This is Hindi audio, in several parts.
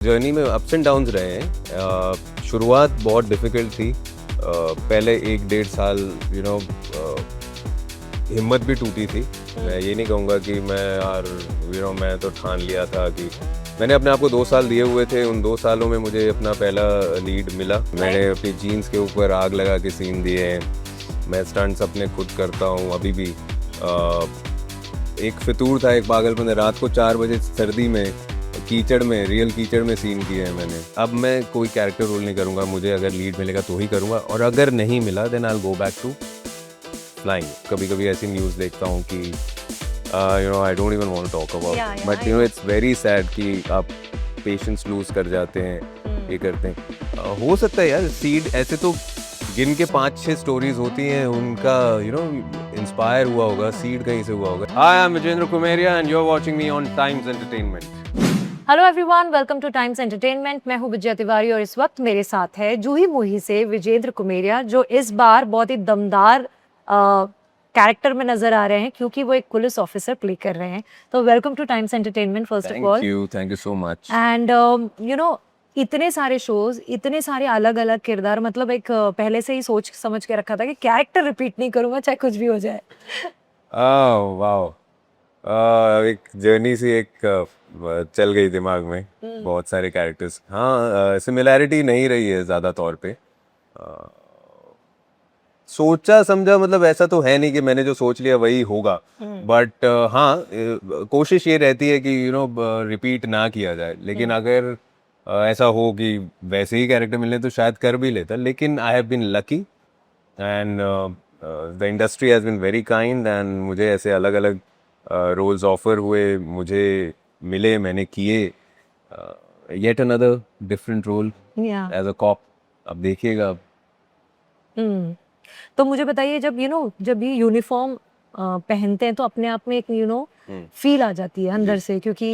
जर्नी में अप्स एंड डाउन्स रहे हैं। शुरुआत बहुत डिफ़िकल्ट थी। पहले 1 डेढ़ साल हिम्मत भी टूटी थी। मैं ये नहीं कहूँगा कि मैं तो ठान लिया था कि मैंने अपने आप को 2 साल दिए हुए थे। उन 2 सालों में मुझे अपना पहला लीड मिला। मैंने अपनी जीन्स के ऊपर आग लगा के सीन दिए हैं। मैं स्टंट्स अपने खुद करता हूँ अभी भी। एक फितूर था, एक पागलपन है। रात को 4 बजे सर्दी में कीचड़ में, रियल कीचड़ में सीन किए हैं मैंने। अब मैं कोई कैरेक्टर रोल नहीं करूँगा। मुझे अगर लीड मिलेगा तो ही करूँगा, और अगर नहीं मिला then I will go back to flying. कभी कभी ऐसी न्यूज़ देखता हूँ कि I don't even want to talk about, but it's very sad कि आप पेशेंस लूज कर जाते हैं, ये करते हैं। हो सकता है यार, सीड ऐसे तो गिन के 5-6 स्टोरीज होती हैं, उनका इंस्पायर हुआ होगा, सीड कहीं से हुआ होगा। Hi, I am Vijendra Kumeria and you are watching me on Times Entertainment. Hello everyone, welcome to Times Entertainment. मैं हूं विजय तिवारी और इस वक्त मेरे साथ है जूही मूही से विजेंद्र कुमेरिया, जो इस बार बहुत ही दमदार कैरेक्टर में नजर आ रहे हैं क्योंकि वो एक पुलिस ऑफिसर प्ले कर रहे हैं। तो welcome to Times entertainment first of all. Thank you so much. And इतने सारे शोज, इतने सारे अलग अलग किरदार, मतलब एक पहले से ही सोच समझ के रखा था कि कैरेक्टर रिपीट नहीं करूंगा चाहे कुछ भी हो जाए। वाह, एक जर्नी सी चल गई दिमाग में। बहुत सारे कैरेक्टर्स, हाँ, सिमिलैरिटी नहीं रही है ज़्यादा तौर पे। सोचा समझा, मतलब ऐसा तो है नहीं कि मैंने जो सोच लिया वही होगा, बट हाँ, कोशिश ये रहती है कि रिपीट ना किया जाए। लेकिन अगर ऐसा हो कि वैसे ही कैरेक्टर मिले तो शायद कर भी लेता। लेकिन I have been lucky and the industry has been very kind, and मुझे ऐसे अलग अलग रोल्स ऑफर हुए, मुझे मिले, मैंने किए। येट अनदर डिफरेंट रोल या एज अ कॉप। अब देखिएगा। हम्म तो मुझे बताइए, जब ये यूनिफॉर्म पहनते हैं तो अपने आप में एक फील आ जाती है अंदर से, क्योंकि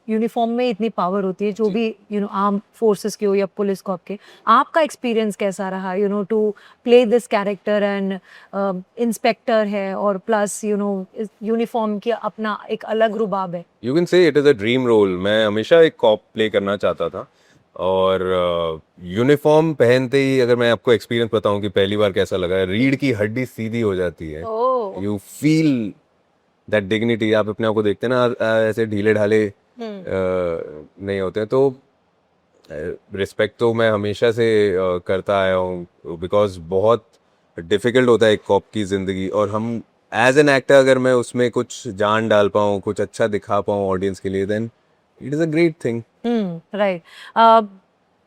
यूनिफॉर्म में इतनी पावर होती है, जो भी आर्म फोर्सेस की हो या पुलिस कॉप के। आपका एक्सपीरियंस कैसा रहा to play this character? And inspector है और प्लस यूनिफॉर्म की अपना एक अलग रुबाब है। You can say it is a dream role. मैं हमेशा एक कॉप प्ले करना चाहता था, और यूनिफॉर्म पहनते ही अगर मैं आपको एक्सपीरियंस बताऊं कि पहली बार कैसा लगा, रीढ़ की हड्डी सीधी हो जाती है। Oh. You feel that dignity. आप अपने आप को देखते हैं ना, ऐसे ढीले ढाले नहीं होते हैं। तो रिस्पेक्ट तो मैं हमेशा से करता आया हूँ, बिकॉज बहुत डिफिकल्ट होता है एक कॉप की ज़िंदगी। और हम एज एन एक्टर, अगर मैं उसमें कुछ जान डाल पाऊँ, कुछ अच्छा दिखा पाऊँ ऑडियंस के लिए, then it is a great thing. Right.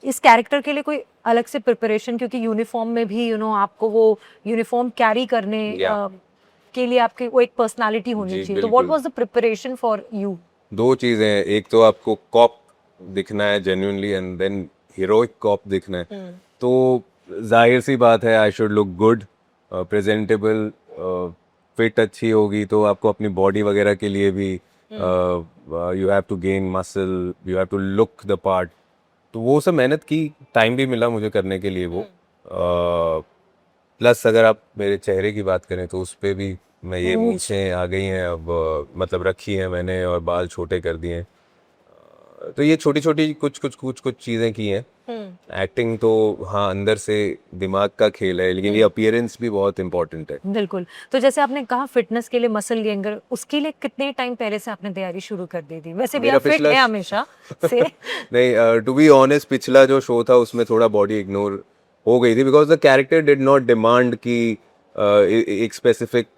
इस कैरेक्टर के लिए कोई अलग से प्रिपरेशन, क्योंकि यूनिफॉर्म में भी आपको वो यूनिफॉर्म कैरी करने या के लिए आपकी वो एक पर्सनालिटी होनी जी चाहिए। तो व्हाट बिल्कुल। Was the preparation for you? 2 चीज़ें हैं, एक तो आपको कॉप दिखना है genuinely, and then heroic cop दिखना है। तो जाहिर सी बात है, I should look good, presentable. Fit अच्छी होगी तो आपको अपनी बॉडी वगैरह के लिए भी you have to gain muscle, you have to look the part. तो वो सब मेहनत की, टाइम भी मिला मुझे करने के लिए वो। प्लस अगर आप मेरे चेहरे की बात करें तो उस पे भी मैं, ये मूछें आ गई हैं अब, मतलब रखी हैं मैंने, और बाल छोटे कर दिए हैं। तो ये छोटी छोटी कुछ चीज़ें की हैं। एक्टिंग तो हाँ, अंदर से दिमाग का खेल है, लेकिन ये अपीयरेंस भी बहुत इंपॉर्टेंट है। बिल्कुल। तो जैसे आपने कहा फिटनेस के लिए, मसल गेनर, उसके लिए कितने टाइम पहले से आपने तैयारी शुरू कर दी थी? वैसे भी मेरा आप फिट पिछला है हमेशा से। नहीं, टू बी ऑनेस्ट, पिछला जो शो था उसमें थोड़ा बॉडी इग्नोर हो गई थी, because the character did not demand कि एक स्पेसिफिक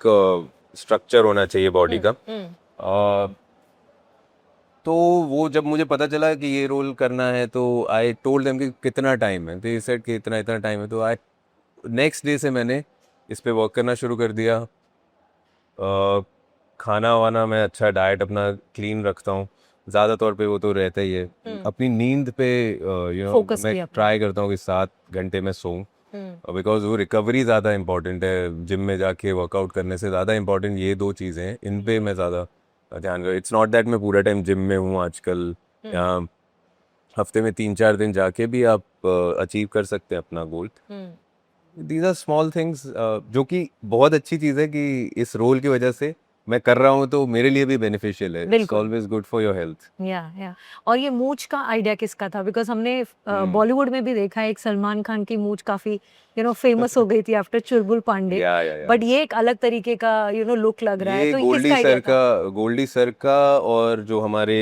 स्ट्रक्चर होना चाहिए बॉडी का। तो वो जब मुझे पता चला कि ये रोल करना है, तो आई टोल्ड देम कि कितना टाइम है। तो ये सेट कि इतना इतना टाइम है, तो आई नेक्स्ट डे से मैंने इस पे वर्क करना शुरू कर दिया। खाना वाना मैं अच्छा, डाइट अपना क्लीन रखता हूँ ज़्यादा तौर पे, वो तो रहता ही है। अपनी नींद पे फोकस मैं भी अपना। ट्राई करता हूँ कि 7 घंटे में सोऊं, बिकॉज वो रिकवरी ज़्यादा इंपॉर्टेंट है। जिम में जाके वर्कआउट करने से ज़्यादा इंपॉर्टेंट ये 2 चीज़ें हैं, इन पे मैं ज़्यादा ध्यान कर। इट्स नॉट दैट मैं पूरा टाइम जिम में हूँ आजकल, या हफ्ते में 3-4 दिन जाके भी आप अचीव कर सकते हैं अपना गोल। दीज आर स्मॉल थिंग्स, जो कि बहुत अच्छी चीज़ है कि इस रोल की वजह से मैं कर रहा हूँ तो मेरे लिए भी बेनिफिशियल है. इट्स बिल्कुल। Always good for your health. या और ये मूंछ का आइडिया किसका था? बिकॉज हमने बॉलीवुड में भी देखा है, एक सलमान खान की मूंछ काफी फेमस हो गई थी आफ्टर चुलबुल पांडे, या बट ये एक अलग तरीके का लुक लग रहा है, ये तो ये किसका आइडिया था? गोल्डी सर का और जो हमारे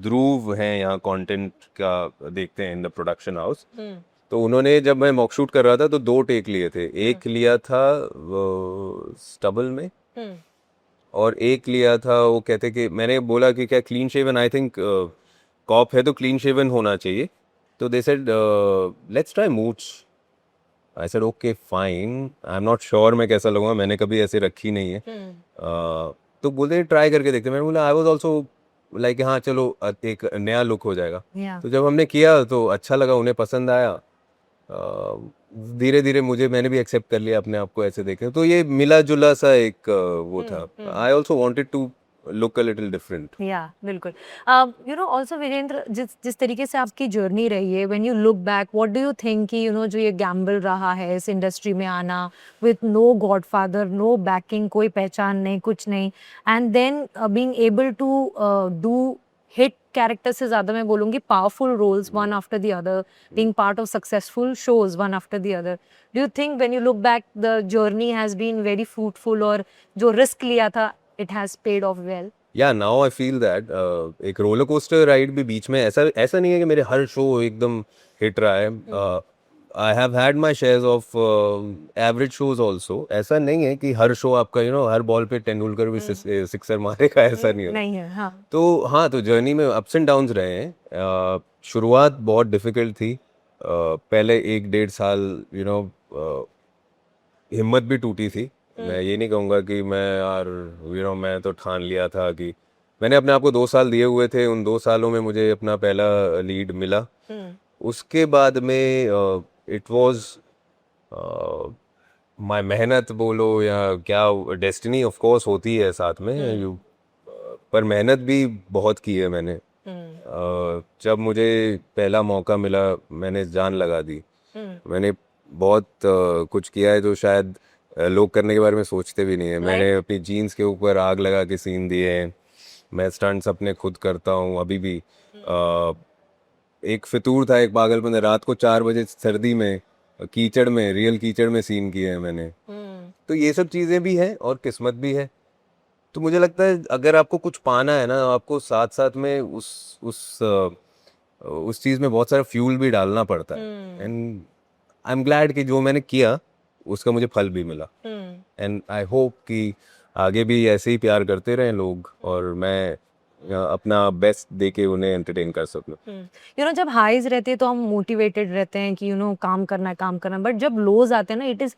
ध्रुव हैं यहाँ कंटेंट का देखते हैं इन द प्रोडक्शन हाउस. तो उन्होंने, जब मैं मॉक शूट कर रहा था तो 2 टेक लिए थे. एक लिया था स्टबल में और एक लिया था, वो कहते कि मैंने बोला कि क्या clean shaven, I think cop है तो क्लीन शेवन होना चाहिए. तो दे सेड लेट्स ट्राई मूच. I said okay fine, I am not sure मैं कैसा लगूंगा, मैंने कभी ऐसे रखी नहीं है. तो बोलते ट्राई करके देखते. मैंने बोला आई वाज आल्सो लाइक हाँ चलो एक नया लुक हो जाएगा. या तो जब हमने किया तो अच्छा लगा, उन्हें पसंद आया. धीरे धीरे मैंने भी एक्सेप्ट कर लिया अपने आप को ऐसे देखे. तो ये मिला जुला सा एक वो था. I also wanted to look a little different. Yeah बिल्कुल. ऑल्सो वीरेंद्र, जिस जिस तरीके से आपकी जर्नी रही है, when you look back, what do you think कि जो ये गैम्बल रहा है इस इंडस्ट्री में आना, with no godfather, no backing, कोई पहचान नहीं, कुछ नहीं, and then being able to do hit character से ज्यादा मैं बोलूंगी powerful roles one after the other, being part of successful shows one after the other, do you think when you look back the journey has been very fruitful, और जो रिस्क लिया था it has paid off well? Yeah now I feel that एक रोलर कोस्टर राइड भी बीच में, ऐसा नहीं है कि मेरे हर शो एकदम हिट रहा है. I have had my shares of average shows also. ऐसा नहीं है कि हर शो आपका हर बॉल पे तेंदुलकर भी सिक्सर मारेगा, ऐसा नहीं है. नहीं है, हाँ. तो हाँ, तो जर्नी में अप्स एंड डाउन्स रहे हैं. शुरुआत बहुत डिफिकल्ट थी. पहले 1-1.5 साल हिम्मत भी टूटी थी. मैं ये नहीं कहूँगा कि मैं यार मैं तो ठान लिया था कि मैंने अपने आप को 2 साल दिए हुए थे. उन 2 सालों में मुझे अपना पहला लीड मिला. उसके बाद में इट वाज माय मेहनत बोलो या क्या, डेस्टिनी ऑफ कोर्स होती है साथ में. पर मेहनत भी बहुत की है मैंने. जब मुझे पहला मौका मिला मैंने जान लगा दी. मैंने बहुत कुछ किया है जो शायद लोग करने के बारे में सोचते भी नहीं है. मैंने अपनी जीन्स के ऊपर आग लगा के सीन दिए हैं. मैं स्टंट्स अपने खुद करता हूँ अभी भी. एक फितूर था, एक पागलपन, रात को 4 बजे सर्दी में कीचड़ में, रियल कीचड़ में सीन किए हैं मैंने. तो ये सब चीज़ें भी हैं और किस्मत भी है. तो मुझे लगता है अगर आपको कुछ पाना है ना, आपको साथ साथ में उस चीज़ में बहुत सारा फ्यूल भी डालना पड़ता है. एंड आई एम ग्लैड कि जो मैंने किया उसका मुझे फल भी मिला. एंड आई होप कि आगे भी ऐसे ही प्यार करते रहें लोग और मैं अपना बेस्ट दे के उन्हें एंटरटेन कर सकूं. जब हाईज रहते हैं तो हम मोटिवेटेड रहते हैं कि काम करना है, काम करना है, बट जब लोज आते हैं ना, इट इज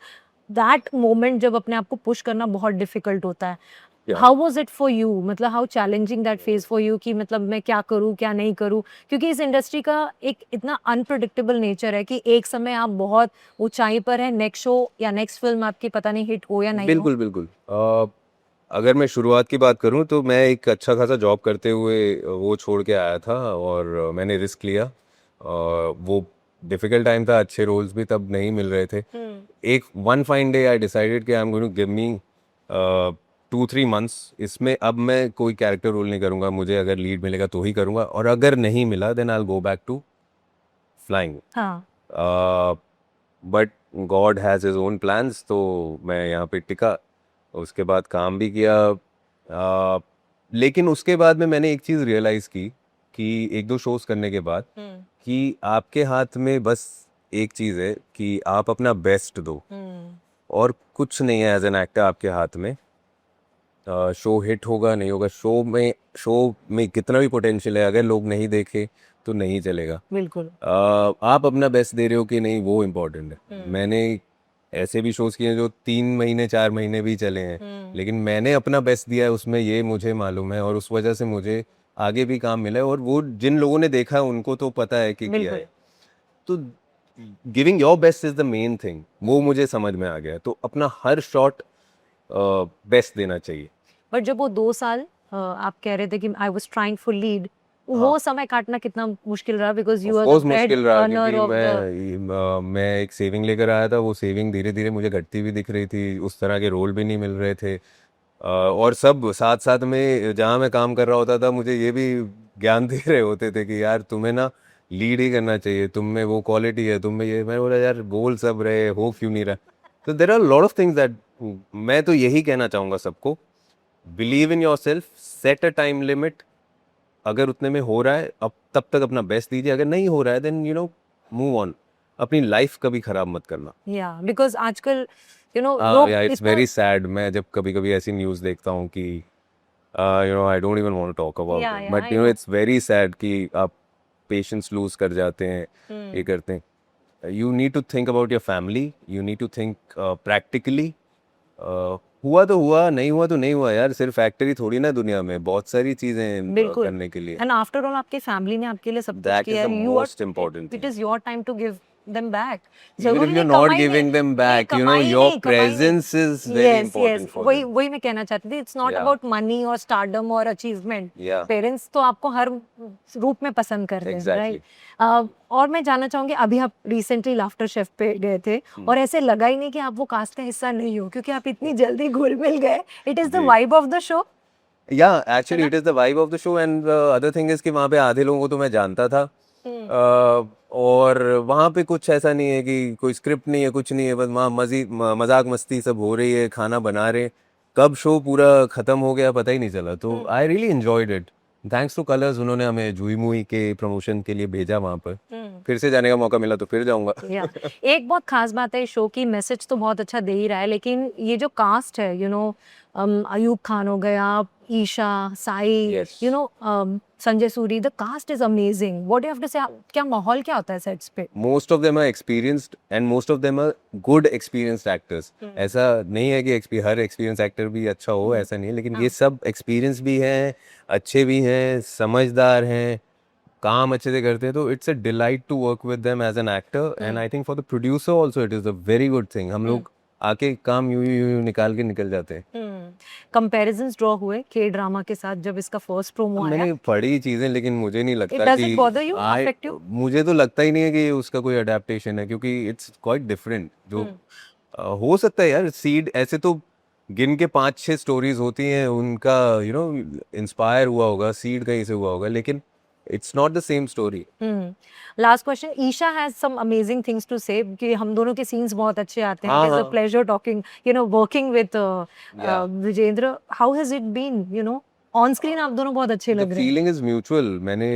दैट मोमेंट जब अपने आप को पुश करना बहुत डिफिकल्ट होता है. How was it for you? मतलब how challenging that phase for you कि मतलब मैं क्या करूँ क्या नहीं करूँ, क्योंकि इस इंडस्ट्री का एक इतना अनप्रेडिक्टेबल नेचर है कि एक समय आप बहुत ऊंचाई पर है, नेक्स्ट शो या नेक्स्ट फिल्म आपकी पता नहीं हिट हो या नहीं हो. बिल्कुल बिल्कुल. अगर मैं शुरुआत की बात करूं तो मैं एक अच्छा खासा जॉब करते हुए वो छोड़ के आया था और मैंने रिस्क लिया. वो डिफिकल्ट टाइम था, अच्छे रोल्स भी तब नहीं मिल रहे थे. एक one fine day I decided कि I am going to give me 2-3 months. इसमें अब मैं कोई कैरेक्टर रोल नहीं करूंगा. मुझे अगर लीड मिलेगा तो ही करूंगा और अगर नहीं मिला then I will go back to flying. But God has his own plans. तो मैं यहाँ पे टिका, उसके बाद काम भी किया. लेकिन उसके बाद में मैंने एक चीज़ रियलाइज़ की कि 1-2 शोज़ करने के बाद कि आपके हाथ में बस एक चीज़ है कि आप अपना बेस्ट दो और कुछ नहीं है एज एन एक्टर आपके हाथ में. शो हिट होगा नहीं होगा, शो में कितना भी पोटेंशियल है, अगर लोग नहीं देखे तो नहीं चलेगा. बिल्कुल. आप अपना बेस्ट दे रहे हो कि नहीं, वो इम्पोर्टेंट है. मैंने ऐसे भी शोज किए हैं जो 3 महीने 4 महीने भी चले हैं, लेकिन मैंने अपना बेस्ट दिया है उसमें, ये मुझे मालूम है और उस वजह से मुझे आगे भी काम मिला है. और वो जिन लोगों ने देखा है उनको तो पता है कि किया है. तो giving your best is the main thing, वो मुझे समझ में आ गया. तो अपना हर शॉट बेस्ट देना चाहिए. बट जब वो 2 साल आप कह रहे थे कि I was trying for lead, वो समय काटना कितना मुश्किल रहा? Because you are the head earner of the. मैं एक सेविंग लेकर आया था. वो सेविंग धीरे धीरे मुझे घटती हुई दिख रही थी. उस तरह के रोल भी नहीं मिल रहे थे. और सब साथ साथ में जहाँ मैं काम कर रहा होता था मुझे ये भी ज्ञान दे रहे होते थे कि यार तुम्हें ना लीड ही करना चाहिए, तुम में वो क्वालिटी है, तुम में ये। मैं बोला यार बोल सब रहे, हो क्यों नहीं रहा। तो there are lot of things that मैं तो यही कहना चाहूँगा सबको, believe in yourself, set a time limit. अगर उतने में हो रहा है अब तब तक अपना बेस्ट दीजिए, अगर नहीं हो रहा है देन मूव ऑन। अपनी लाइफ कभी खराब मत करना। या बिकॉज आजकल लोग इट्स इतना वेरी सैड। मैं जब कभी कभी ऐसी न्यूज़ देखता हूँ कि I don't even want to talk about Yeah, it, yeah, but I know. It's very sad कि आप पेशेंस लूज कर जाते हैं, ये करते हैं। You need to think about your family, you need to think practically. हुआ तो हुआ, नहीं हुआ तो नहीं हुआ यार। सिर्फ एक्टर ही थोड़ी ना दुनिया में, बहुत सारी चीजें बिल्कुल करने के लिए। एंड आफ्टर ऑल आपकी फैमिली ने आपके लिए सब कुछ That is किया the है, you are most important it thing. Is your time to give them back. Even if जरूरी you're नहीं not कमाई giving नहीं, them नहीं back, कमाई your नहीं, कमाई नहीं। presence is very Yes, important yes, for वही them. वही मैं कहना चाहती थी, it's not Yeah. About money और स्टारडम और अचीवमेंट। Yeah. पेरेंट्स तो आपको हर रूप में पसंद करते हैं, Exactly. राइट। और मैं जानना चाहूंगी, अभी आप रिसेंटली लाफ्टर शेफ पे गए थे और ऐसे लगा ही नहीं कि आप वो कास्ट का हिस्सा नहीं हो, क्योंकि आप इतनी जल्दी घुल मिल गए। इट इज द जी। Vibe of the show. Yeah, actually it is the vibe of the show, and the other thing is कि वहाँ पे आधे लोगों को तो मैं जानता था। और वहाँ पे कुछ ऐसा नहीं है कि कोई स्क्रिप्ट नहीं है, कुछ नहीं है, बस वहाँ मजाक मस्ती सब हो रही है, खाना बना रहे। कब शो पूरा खत्म हो गया पता ही नहीं चला। तो I really enjoyed it. Thanks two colours, उन्होंने हमें जुई मुई के प्रमोशन के लिए भेजा वहाँ पर। फिर से जाने का मौका मिला तो फिर जाऊंगा। या एक बहुत खास बात है इस शो की, मैसेज तो बहुत अच्छा दे ही रहा है, लेकिन ये जो कास्ट है, अयूब खान हो गया, Isha, Sai, Yes. Sanjay Suri, the cast is amazing. What do have to say, क्या माहौल क्या होता है सेट्स पे? Most of them are experienced and most of them are good experienced actors. ऐसा नहीं है कि हर एक्सपीरियंस एक्टर भी अच्छा हो, ऐसा नहीं है, लेकिन ये सब एक्सपीरियंस भी हैं, अच्छे भी हैं, समझदार हैं, काम अच्छे से करते हैं। तो it's a delight to work with them as an actor, and I think for the producer also it is a very good thing. हम लोग आके काम यूं निकाल के निकल जाते हैं। कंपैरिजंस ड्रॉ हुए के ड्रामा के साथ जब इसका फर्स्ट प्रोमो आया? मैंने पढ़ी चीजें, लेकिन मुझे नहीं लगता It doesn't bother you, affect you? मुझे तो लगता ही नहीं है कि उसका कोई अडेप्टेशन है, क्योंकि इट्स क्वाइट डिफरेंट। जो हो सकता है यार, सीड ऐसे तो गिन के 5-6 स्टोरीज होती हैं उनका, इंस्पायर हुआ होगा, सीड कहीं से हुआ होगा, लेकिन it's not the same story. Last question, Isha has some amazing things to say कि हम दोनों के सीन्स बहुत अच्छे आते हैं। हाँ, इट इज अ हाँ। Pleasure talking, working with Yeah. Vijendra. How has it been? On screen आप दोनों बहुत अच्छे लग द रहे हैं। Feeling is mutual. मैंने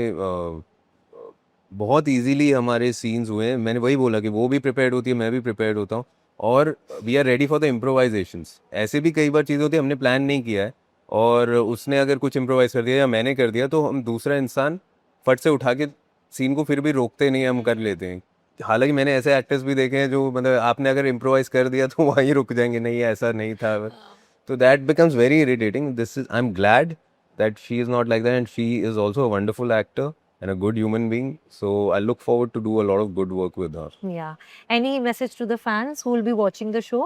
बहुत इजीली हमारे सीन्स हुए हैं। मैंने वही बोला कि वो भी प्रिपेयर्ड होती है, मैं भी प्रिपेयर्ड होता हूँ, और we are ready for the improvisations. ऐसे भी कई बार चीज़ होती है हमने प्लान नहीं किया है, और उसने अगर कुछ इम्प्रोवाइज कर दिया या मैंने कर दिया, तो हम दूसरा इंसान फट से उठा के सीन को फिर भी रोकते नहीं, हम कर लेते हैं। हालांकि मैंने ऐसे एक्टर्स भी देखे हैं जो, मतलब आपने अगर इम्प्रोवाइज कर दिया तो वहीं रुक जाएंगे, नहीं ऐसा नहीं था। तो that becomes very irritating. I am glad that she is not like that, and she is also a wonderful actor and a good human being, so I look forward to do a lot of good work with her. Yeah. Any message to the fans who will be watching the show?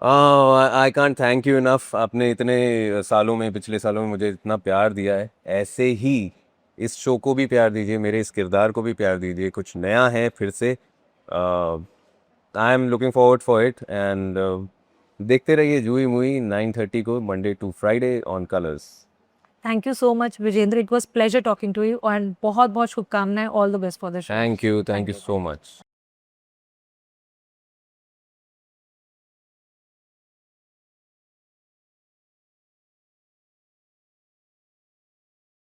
I can't thank you enough. आपने इतने सालों में, पिछले सालों में मुझे इतना प्यार दिया है, ऐसे ही इस शो को भी प्यार दीजिए, मेरे इस किरदार को भी प्यार दीजिए। कुछ नया है फिर से, I am looking forward for it, and देखते रहिए जुई मुई 9:30 को, Monday to Friday on Colors. Thank you so much Vijendra, it was pleasure talking to you, और बहुत बहुत शुभकामनाएं, all the best for the show. Thank you so much.